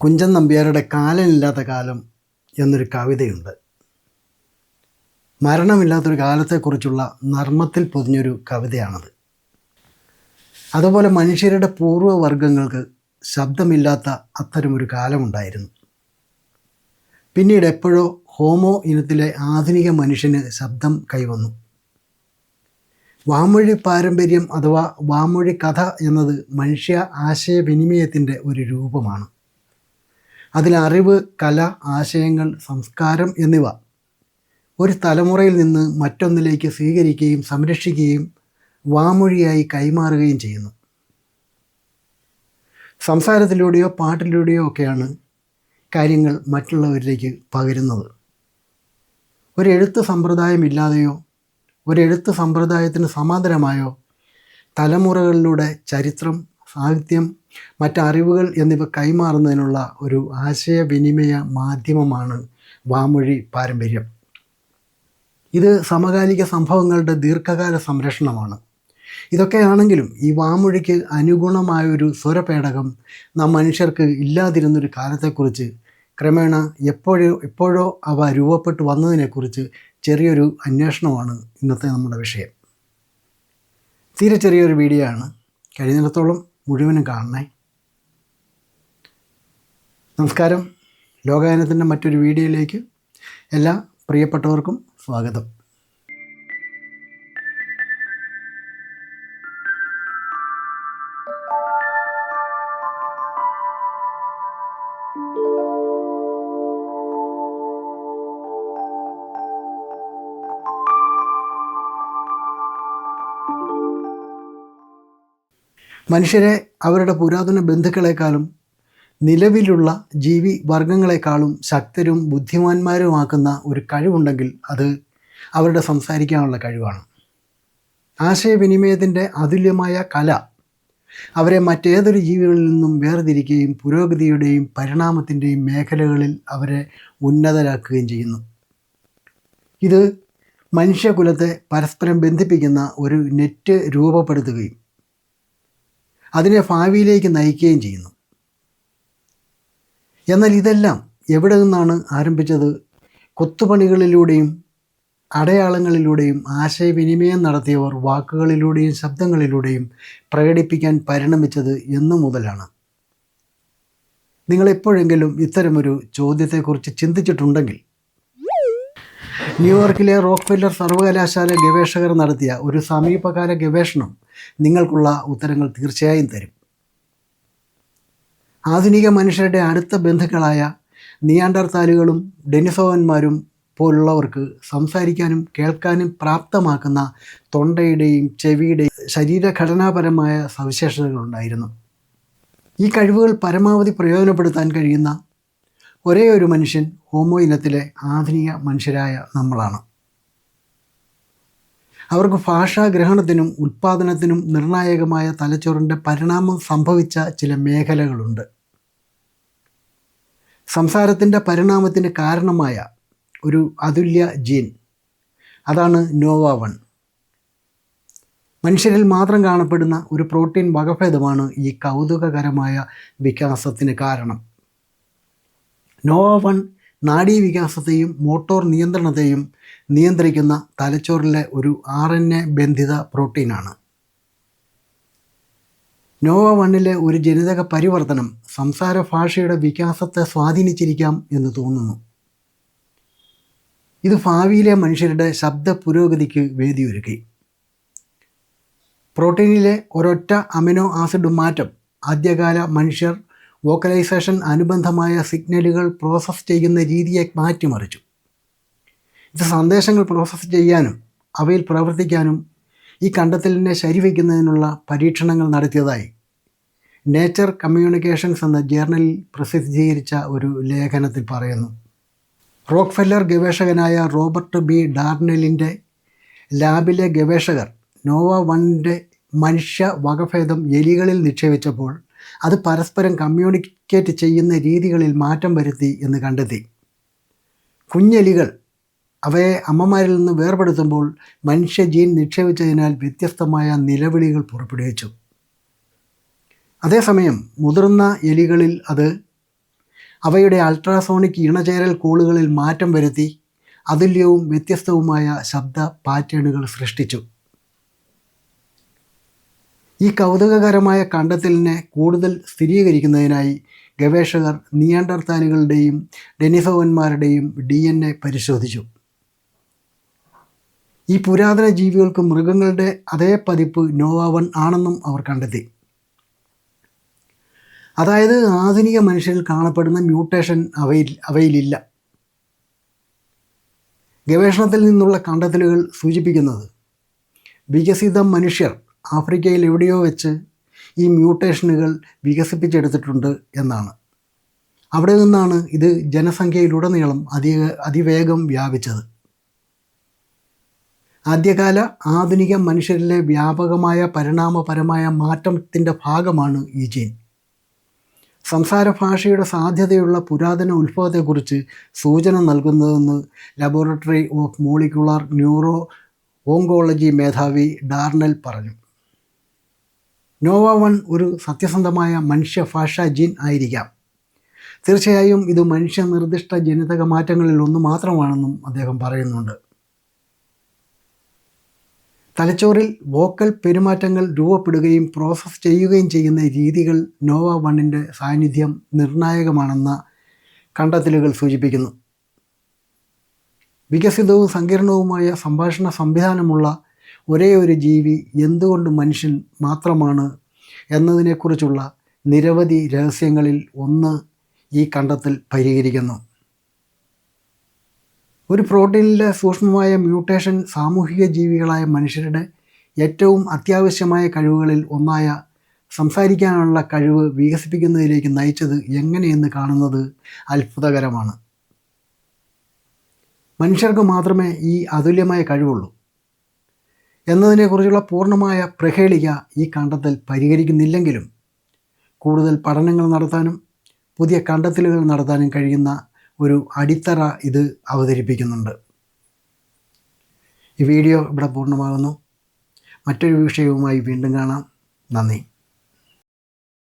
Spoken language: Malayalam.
കുഞ്ചൻ നമ്പ്യാരുടെ കാലനില്ലാത്ത കാലം എന്നൊരു കവിതയുണ്ട്. മരണമില്ലാത്തൊരു കാലത്തെക്കുറിച്ചുള്ള നർമ്മത്തിൽ പൊതിഞ്ഞൊരു കവിതയാണത്. അതുപോലെ മനുഷ്യരുടെ പൂർവ്വവർഗങ്ങൾക്ക് ശബ്ദമില്ലാത്ത അത്തരമൊരു കാലമുണ്ടായിരുന്നു. പിന്നീട് എപ്പോഴോ ഹോമോ ഇനത്തിലെ ആധുനിക മനുഷ്യന് ശബ്ദം കൈവന്നു. വാമൊഴി പാരമ്പര്യം അഥവാ വാമൊഴി കഥ എന്നത് മനുഷ്യ ആശയവിനിമയത്തിൻ്റെ ഒരു രൂപമാണ്. അതിൽ അറിവ്, കല, ആശയങ്ങൾ, സംസ്കാരം എന്നിവ ഒരു തലമുറയിൽ നിന്ന് മറ്റൊന്നിലേക്ക് സ്വീകരിക്കുകയും സംരക്ഷിക്കുകയും വാമൊഴിയായി കൈമാറുകയും ചെയ്യുന്നു. സംസാരത്തിലൂടെയോ പാട്ടിലൂടെയോ ഒക്കെയാണ് കാര്യങ്ങൾ മറ്റുള്ളവരിലേക്ക് പകരുന്നത്. ഒരെഴുത്ത് സമ്പ്രദായമില്ലാതെയോ ഒരെഴുത്ത് സമ്പ്രദായത്തിന് സമാന്തരമായോ തലമുറകളിലൂടെ ചരിത്രം, സാഹിത്യം, മറ്ററിവുകൾ എന്നിവ കൈമാറുന്നതിനുള്ള ഒരു ആശയവിനിമയ മാധ്യമമാണ് വാമൊഴി പാരമ്പര്യം. ഇത് സമകാലിക സംഭവങ്ങളുടെ ദീർഘകാല സംരക്ഷണമാണ്. ഇതൊക്കെയാണെങ്കിലും ഈ വാമൊഴിക്ക് അനുഗുണമായൊരു സ്വരപേടകം നാം മനുഷ്യർക്ക് ഇല്ലാതിരുന്നൊരു കാലത്തെക്കുറിച്ച് ക്രമേണ എപ്പോഴോ അവ രൂപപ്പെട്ടു വന്നതിനെക്കുറിച്ച് ചെറിയൊരു അന്വേഷണമാണ് ഇന്നത്തെ നമ്മുടെ വിഷയം. തീരെ ചെറിയൊരു വീഡിയോ ആണ്, കഴിയുന്നിടത്തോളം മുഴുവനും കാണണേ. നമസ്കാരം. ലോകായനത്തിൻ്റെ മറ്റൊരു വീഡിയോയിലേക്ക് എല്ലാ പ്രിയപ്പെട്ടവർക്കും സ്വാഗതം. മനുഷ്യരെ അവരുടെ പുരാതന ബന്ധുക്കളെക്കാളും നിലവിലുള്ള ജീവി വർഗങ്ങളെക്കാളും ശക്തരും ബുദ്ധിമാന്മാരുമാക്കുന്ന ഒരു കഴിവുണ്ടെങ്കിൽ അത് അവരുടെ സംസാരിക്കാനുള്ള കഴിവാണ്. ആശയവിനിമയത്തിൻ്റെ അതുല്യമായ കല അവരെ മറ്റേതൊരു ജീവികളിൽ നിന്നും വേർതിരിക്കുകയും പുരോഗതിയുടെയും പരിണാമത്തിൻ്റെയും മേഖലകളിൽ അവരെ ഉന്നതരാക്കുകയും ചെയ്യുന്നു. ഇത് മനുഷ്യകുലത്തെ പരസ്പരം ബന്ധിപ്പിക്കുന്ന ഒരു നെറ്റ് രൂപപ്പെടുത്തുകയും അതിനെ ഭാവിയിലേക്ക് നയിക്കുകയും ചെയ്യുന്നു. എന്നാൽ ഇതെല്ലാം എവിടെ നിന്നാണ് ആരംഭിച്ചത്? കൊത്തുപണികളിലൂടെയും അടയാളങ്ങളിലൂടെയും ആശയവിനിമയം നടത്തിയവർ വാക്കുകളിലൂടെയും ശബ്ദങ്ങളിലൂടെയും പ്രകടിപ്പിക്കാൻ പരിണമിച്ചത് എന്നു മുതലാണ്. നിങ്ങളെപ്പോഴെങ്കിലും ഇത്തരമൊരു ചോദ്യത്തെക്കുറിച്ച് ചിന്തിച്ചിട്ടുണ്ടെങ്കിൽ ന്യൂയോർക്കിലെ റോക്ക്ഫെല്ലർ സർവകലാശാല ഗവേഷകർ നടത്തിയ ഒരു സമീപകാല ഗവേഷണം നിങ്ങൾക്കുള്ള ഉത്തരങ്ങൾ തീർച്ചയായും തരും. ആധുനിക മനുഷ്യരുടെ അടുത്ത ബന്ധുക്കളായ നിയാണ്ടർതാലുകളും ഡെനിസോവന്മാരും പോലുള്ളവർക്ക് സംസാരിക്കാനും കേൾക്കാനും പ്രാപ്തമാക്കുന്ന തൊണ്ടയുടെയും ചെവിയുടെയും ശരീരഘടനാപരമായ സവിശേഷതകളുണ്ടായിരുന്നു. ഈ കഴിവുകൾ പരമാവധി പ്രയോജനപ്പെടുത്താൻ കഴിയുന്ന ഒരേ ഒരു മനുഷ്യൻ ഹോമോ ഇനത്തിലെ ആധുനിക മനുഷ്യരായ നമ്മളാണ്. അവർക്ക് ഭാഷാഗ്രഹണത്തിനും ഉൽപ്പാദനത്തിനും നിർണായകമായ തലച്ചോറിൻ്റെ പരിണാമം സംഭവിച്ച ചില മേഖലകളുണ്ട്. സംസാരത്തിൻ്റെ പരിണാമത്തിന് കാരണമായ ഒരു അതുല്യ ജീൻ, അതാണ് നോവ1. മനുഷ്യരിൽ മാത്രം കാണപ്പെടുന്ന ഒരു പ്രോട്ടീൻ വകഭേദമാണ് ഈ കൗതുകകരമായ വികാസത്തിന് കാരണം. നോവ1 നാഡീവികാസത്തെയും മോട്ടോർ നിയന്ത്രണത്തെയും നിയന്ത്രിക്കുന്ന തലച്ചോറിലെ ഒരു RNA ബന്ധിത പ്രോട്ടീനാണ്. നോവ1ലെ ഒരു ജനിതക പരിവർത്തനം സംസാര ഭാഷയുടെ വികാസത്തെ സ്വാധീനിച്ചിരിക്കാം എന്ന് തോന്നുന്നു. ഇത് ഭാവിയിലെ മനുഷ്യരുടെ ശബ്ദ പുരോഗതിക്ക് വേദിയൊരുക്കി. പ്രോട്ടീനിലെ ഒരൊറ്റ അമിനോ ആസിഡ് മാറ്റം ആദ്യകാല മനുഷ്യർ വോക്കലൈസേഷൻ അനുബന്ധമായ സിഗ്നലുകൾ പ്രോസസ്സ് ചെയ്യുന്ന രീതിയെ മാറ്റിമറിച്ചു. ഇത് സന്ദേശങ്ങൾ പ്രോസസ്സ് ചെയ്യാനും അവയിൽ പ്രവർത്തിക്കാനും ഈ കണ്ടെത്തലിനെ ശരിവയ്ക്കുന്നതിനുള്ള പരീക്ഷണങ്ങൾ നടത്തിയതായി നേച്ചർ കമ്മ്യൂണിക്കേഷൻസ് എന്ന ജേർണലിൽ പ്രസിദ്ധീകരിച്ച ഒരു ലേഖനത്തിൽ പറയുന്നു. റോക്ക്ഫെല്ലർ ഗവേഷകനായ റോബർട്ട് ബി ഡാർനെല്ലിൻ്റെ ലാബിലെ ഗവേഷകർ നോവ1ൻ്റെ മനുഷ്യ വകഭേദം എലികളിൽ നിക്ഷേപിച്ചപ്പോൾ അത് പരസ്പരം കമ്മ്യൂണിക്കേറ്റ് ചെയ്യുന്ന രീതികളിൽ മാറ്റം വരുത്തി എന്ന് കണ്ടെത്തി. കുഞ്ഞെലികൾ അവയെ അമ്മമാരിൽ നിന്ന് വേർപെടുത്തുമ്പോൾ മനുഷ്യ ജീൻ നിക്ഷേപിച്ചതിനാൽ വ്യത്യസ്തമായ നിലവിളികൾ പുറപ്പെടുവിച്ചു. അതേസമയം മുതിർന്ന എലികളിൽ അത് അവയുടെ അൾട്രാസോണിക് ഇണചേരൽ കോളുകളിൽ മാറ്റം വരുത്തി അതുല്യവും വ്യത്യസ്തവുമായ ശബ്ദ പാറ്റേണുകൾ സൃഷ്ടിച്ചു. ഈ കൗതുകകരമായ കണ്ടെത്തലിനെ കൂടുതൽ സ്ഥിരീകരിക്കുന്നതിനായി ഗവേഷകർ നിയാണ്ടർതാലുകളുടെയും ഡെനിസോവന്മാരുടെയും DNA പരിശോധിച്ചു. ഈ പുരാതന ജീവികൾക്ക് മൃഗങ്ങളുടെ അതേ പതിപ്പ് നോവ 1 ആണെന്നും അവർ കണ്ടെത്തി. അതായത് ആധുനിക മനുഷ്യരിൽ കാണപ്പെടുന്ന മ്യൂട്ടേഷൻ അവയിലില്ല. ഗവേഷണത്തിൽ നിന്നുള്ള കണ്ടെത്തലുകൾ സൂചിപ്പിക്കുന്നത് വികസിത മനുഷ്യർ ആഫ്രിക്കയിൽ എവിടെയോ വെച്ച് ഈ മ്യൂട്ടേഷനുകൾ വികസിപ്പിച്ചെടുത്തിട്ടുണ്ട് എന്നാണ്. അവിടെ നിന്നാണ് ഇത് ജനസംഖ്യയിലുടനീളം അതിവേഗം വ്യാപിച്ചത്. ആദ്യകാല ആധുനിക മനുഷ്യരിലെ വ്യാപകമായ പരിണാമപരമായ മാറ്റത്തിൻ്റെ ഭാഗമാണ് ഈ ജീൻ. സംസാര ഭാഷയുടെ സാധ്യതയുള്ള പുരാതന ഉത്ഭവത്തെക്കുറിച്ച് സൂചന നൽകുന്നതെന്ന് laboratory of molecular neuro oncology മേധാവി ഡാർണൽ പറഞ്ഞു. നോവ 1 ഒരു സത്യസന്ധമായ മനുഷ്യഭാഷാ ജീൻ ആയിരിക്കാം. തീർച്ചയായും ഇത് മനുഷ്യ നിർദ്ദിഷ്ട ജനിതക മാറ്റങ്ങളിൽ ഒന്ന് മാത്രമാണെന്നും അദ്ദേഹം പറയുന്നുണ്ട്. തലച്ചോറിൽ വോക്കൽ പെരുമാറ്റങ്ങൾ രൂപപ്പെടുകയും പ്രോസസ്സ് ചെയ്യുകയും ചെയ്യുന്ന രീതികൾ നോവ 1ൻ്റെ സാന്നിധ്യം നിർണായകമാണെന്ന കണ്ടെത്തലുകൾ സൂചിപ്പിക്കുന്നു. വികസിതവും സങ്കീർണവുമായ സംഭാഷണ സംവിധാനമുള്ള ഒരേ ഒരു ജീവി എന്തുകൊണ്ട് മനുഷ്യൻ മാത്രമാണ് എന്നതിനെക്കുറിച്ചുള്ള നിരവധി രഹസ്യങ്ങളിൽ ഒന്ന് ഈ കണ്ടെത്തൽ പരിഹരിക്കുന്നു. ഒരു പ്രോട്ടീനിലെ സൂക്ഷ്മമായ മ്യൂട്ടേഷൻ സാമൂഹിക ജീവികളായ മനുഷ്യരുടെ ഏറ്റവും അത്യാവശ്യമായ കഴിവുകളിൽ ഒന്നായ സംസാരിക്കാനുള്ള കഴിവ് വികസിപ്പിക്കുന്നതിലേക്ക് നയിച്ചത് എങ്ങനെയെന്ന് കാണുന്നത് അത്ഭുതകരമാണ്. മനുഷ്യർക്ക് മാത്രമേ ഈ അതുല്യമായ കഴിവുള്ളൂ എന്നതിനെക്കുറിച്ചുള്ള പൂർണ്ണമായ പ്രഹേളിക ഈ കണ്ടെത്തൽ പരിഹരിക്കുന്നില്ലെങ്കിലും കൂടുതൽ പഠനങ്ങൾ നടത്താനും പുതിയ കണ്ടെത്തലുകൾ നടത്താനും കഴിയുന്ന ഒരു അടിത്തറ ഇത് അവതരിപ്പിക്കുന്നുണ്ട്. ഈ വീഡിയോ ഇവിടെ പൂർണ്ണമാകുന്നു. മറ്റൊരു വിഷയവുമായി വീണ്ടും കാണാം. നന്ദി.